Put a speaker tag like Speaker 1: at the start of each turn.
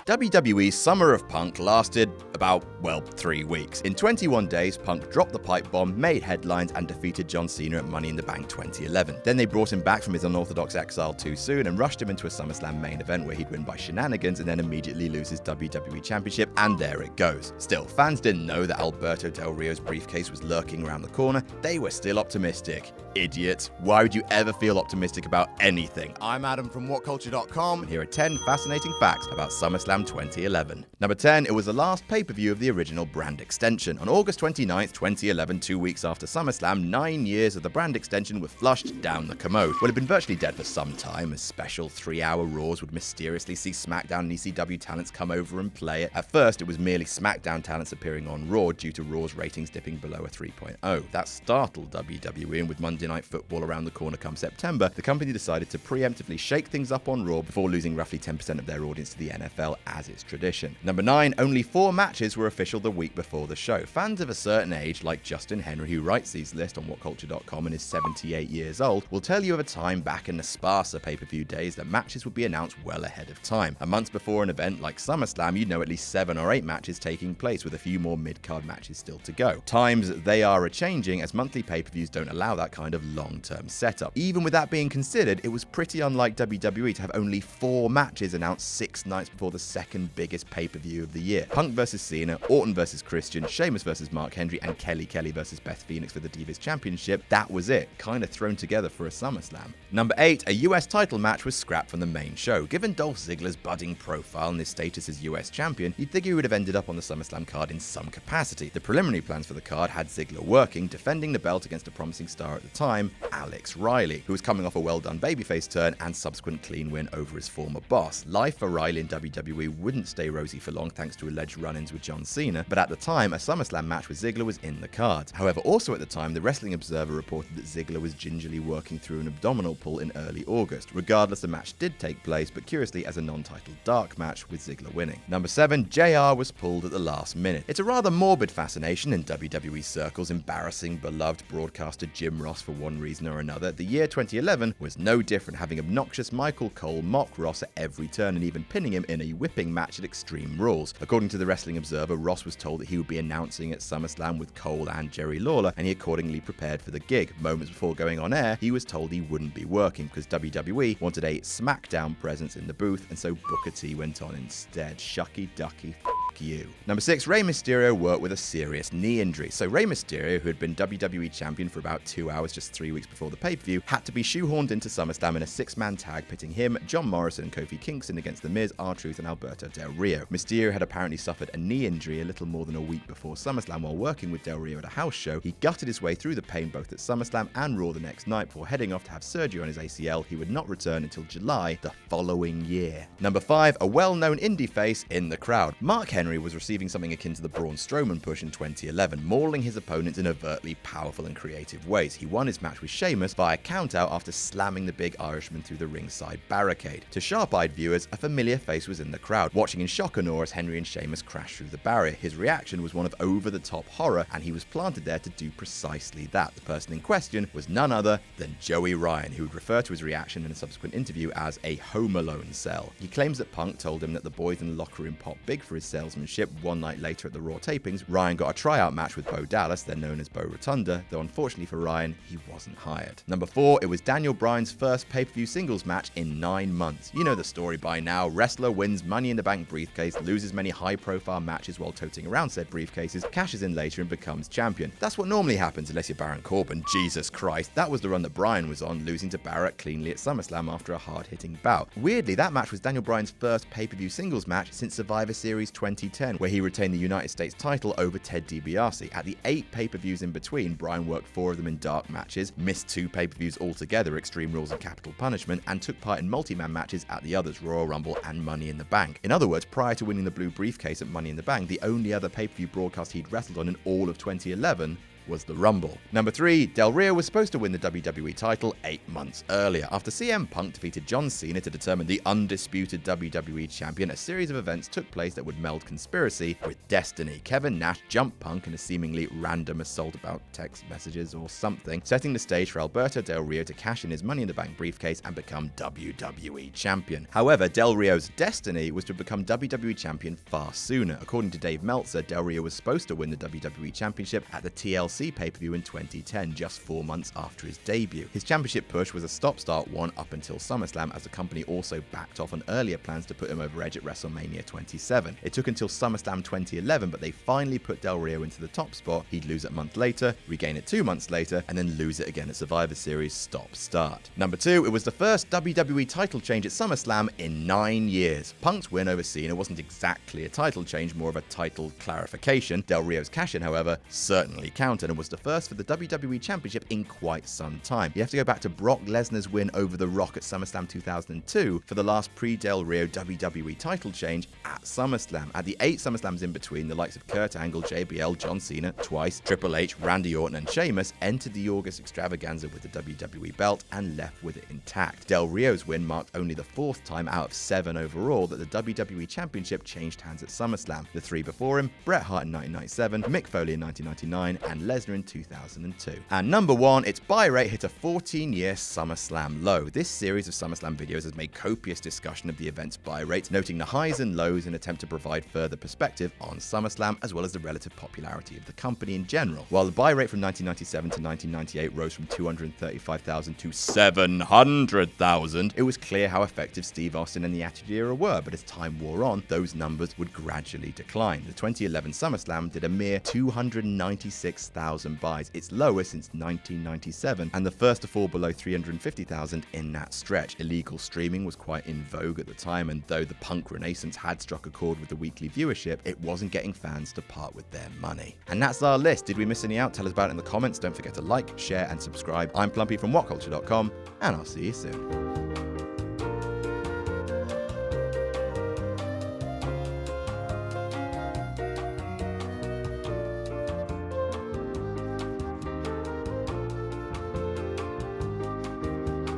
Speaker 1: WWE's Summer of Punk lasted about, 3 weeks. In 21 days, Punk dropped the pipe bomb, made headlines, and defeated John Cena at Money in the Bank 2011. Then they brought him back from his unorthodox exile too soon and rushed him into a SummerSlam main event where he'd win by shenanigans and then immediately lose his WWE Championship, and there it goes. Still, fans didn't know that Alberto Del Rio's briefcase was lurking around the corner. They were still optimistic. Idiots. Why would you ever feel optimistic about anything? I'm Adam from whatculture.com, and here are 10 fascinating facts about SummerSlam 2011. Number 10, it was the last pay-per-view of the original brand extension. On August 29th, 2011, 2 weeks after SummerSlam, 9 years of the brand extension were flushed down the commode. Well, it had been virtually dead for some time, as special 3-hour Raws would mysteriously see SmackDown and ECW talents come over and play it. At first, it was merely SmackDown talents appearing on Raw due to Raw's ratings dipping below a 3.0. That startled WWE, and with Monday Night Football around the corner come September, the company decided to preemptively shake things up on Raw before losing roughly 10% of their audience to the NFL as its tradition. Number 9, only 4 matches were official the week before the show. Fans of a certain age, like Justin Henry, who writes these lists on whatculture.com and is 78 years old, will tell you of a time back in the sparser pay-per-view days that matches would be announced well ahead of time. A month before an event like SummerSlam, you'd know at least 7 or 8 matches taking place, with a few more mid-card matches still to go. Times, they are a-changing, as monthly pay-per-views don't allow that kind of long-term setup. Even with that being considered, it was pretty unlike WWE to have only 4 matches announced 6 nights before the second biggest pay-per-view of the year. Punk vs Cena, Orton vs Christian, Sheamus vs Mark Henry, and Kelly vs Beth Phoenix for the Divas Championship. That was it, kind of thrown together for a SummerSlam. Number 8, a US title match was scrapped from the main show. Given Dolph Ziggler's budding profile and his status as US champion, you'd think he would have ended up on the SummerSlam card in some capacity. The preliminary plans for the card had Ziggler working, defending the belt against a promising star at the time, Alex Riley, who was coming off a well-done babyface turn and subsequent clean win over his former boss. Life for Riley in WWE wouldn't stay rosy for long thanks to alleged run-ins with John Cena, but at the time, a SummerSlam match with Ziggler was in the cards. However, also at the time, the Wrestling Observer reported that Ziggler was gingerly working through an abdominal pull in early August. Regardless, the match did take place, but curiously as a non-title dark match, with Ziggler winning. Number 7, JR was pulled at the last minute. It's a rather morbid fascination in WWE circles, embarrassing beloved broadcaster Jim Ross for one reason or another. The year 2011 was no different, having obnoxious Michael Cole mock Ross at every turn and even pinning him in a whipping match at Extreme Rules. According to the Wrestling Observer, Ross was told that he would be announcing at SummerSlam with Cole and Jerry Lawler, and he accordingly prepared for the gig. Moments before going on air, he was told he wouldn't be working because WWE wanted a SmackDown presence in the booth, and so Booker T went on instead. Shucky ducky. You. Number 6, Rey Mysterio worked with a serious knee injury. So Rey Mysterio, who had been WWE champion for about 2 hours just 3 weeks before the pay-per-view, had to be shoehorned into SummerSlam in a 6-man tag pitting him, John Morrison, and Kofi Kingston against The Miz, R-Truth, and Alberto Del Rio. Mysterio had apparently suffered a knee injury a little more than a week before SummerSlam while working with Del Rio at a house show. He gutted his way through the pain both at SummerSlam and Raw the next night before heading off to have surgery on his ACL. He would not return until July the following year. Number 5, a well-known indie face in the crowd. Mark Henry was receiving something akin to the Braun Strowman push in 2011, mauling his opponents in overtly powerful and creative ways. He won his match with Sheamus via countout after slamming the big Irishman through the ringside barricade. To sharp-eyed viewers, a familiar face was in the crowd, watching in shock and awe as Henry and Sheamus crashed through the barrier. His reaction was one of over-the-top horror, and he was planted there to do precisely that. The person in question was none other than Joey Ryan, who would refer to his reaction in a subsequent interview as a Home Alone cell. He claims that Punk told him that the boys in the locker room popped big for his salesmanship. One night later at the Raw tapings, Ryan got a tryout match with Bo Dallas, then known as Bo Rotunda, though unfortunately for Ryan, he wasn't hired. Number 4, it was Daniel Bryan's first pay-per-view singles match in 9 months. You know the story by now. Wrestler wins Money in the Bank briefcase, loses many high-profile matches while toting around said briefcases, cashes in later and becomes champion. That's what normally happens unless you're Baron Corbin. Jesus Christ, that was the run that Bryan was on, losing to Barrett cleanly at SummerSlam after a hard-hitting bout. Weirdly, that match was Daniel Bryan's first pay-per-view singles match since Survivor Series 2010, where he retained the United States title over Ted DiBiase. At the 8 pay-per-views in between, Bryan worked 4 of them in dark matches, missed 2 pay-per-views altogether, Extreme Rules and Capital Punishment, and took part in multi-man matches at the others, Royal Rumble and Money in the Bank. In other words, prior to winning the blue briefcase at Money in the Bank, the only other pay-per-view broadcast he'd wrestled on in all of 2011 was the Rumble. Number 3, Del Rio was supposed to win the WWE title 8 months earlier. After CM Punk defeated John Cena to determine the undisputed WWE champion, a series of events took place that would meld conspiracy with destiny. Kevin Nash jumped Punk in a seemingly random assault about text messages or something, setting the stage for Alberto Del Rio to cash in his Money in the Bank briefcase and become WWE champion. However, Del Rio's destiny was to become WWE champion far sooner. According to Dave Meltzer, Del Rio was supposed to win the WWE championship at the TLC pay-per-view in 2010, just 4 months after his debut. His championship push was a stop-start one up until SummerSlam, as the company also backed off on earlier plans to put him over edge at WrestleMania 27. It took until SummerSlam 2011, but they finally put Del Rio into the top spot. He'd lose it a month later, regain it 2 months later, and then lose it again at Survivor Series stop-start. Number 2, it was the first WWE title change at SummerSlam in 9 years. Punk's win over Cena wasn't exactly a title change, more of a title clarification. Del Rio's cash-in, however, certainly counted and was the first for the WWE Championship in quite some time. You have to go back to Brock Lesnar's win over The Rock at SummerSlam 2002 for the last pre-Del Rio WWE title change at SummerSlam. At the 8 SummerSlams in between, the likes of Kurt Angle, JBL, John Cena, twice, Triple H, Randy Orton, and Sheamus entered the August extravaganza with the WWE belt and left with it intact. Del Rio's win marked only the 4th time out of 7 overall that the WWE Championship changed hands at SummerSlam. The 3 before him, Bret Hart in 1997, Mick Foley in 1999, and Lesnar in 2002. And number 1, its buy rate hit a 14-year SummerSlam low. This series of SummerSlam videos has made copious discussion of the event's buy rate, noting the highs and lows in an attempt to provide further perspective on SummerSlam, as well as the relative popularity of the company in general. While the buy rate from 1997 to 1998 rose from 235,000 to 700,000, it was clear how effective Steve Austin and the Attitude Era were, but as time wore on, those numbers would gradually decline. The 2011 SummerSlam did a mere 296,000 buys, its lowest since 1997, and the first to fall below 350,000 in that stretch. Illegal streaming was quite in vogue at the time, and though the Punk renaissance had struck a chord with the weekly viewership, it wasn't getting fans to part with their money. And that's our list. Did we miss any out? Tell us about it in the comments. Don't forget to like, share, and subscribe. I'm Plumpy from WhatCulture.com, and I'll see you soon.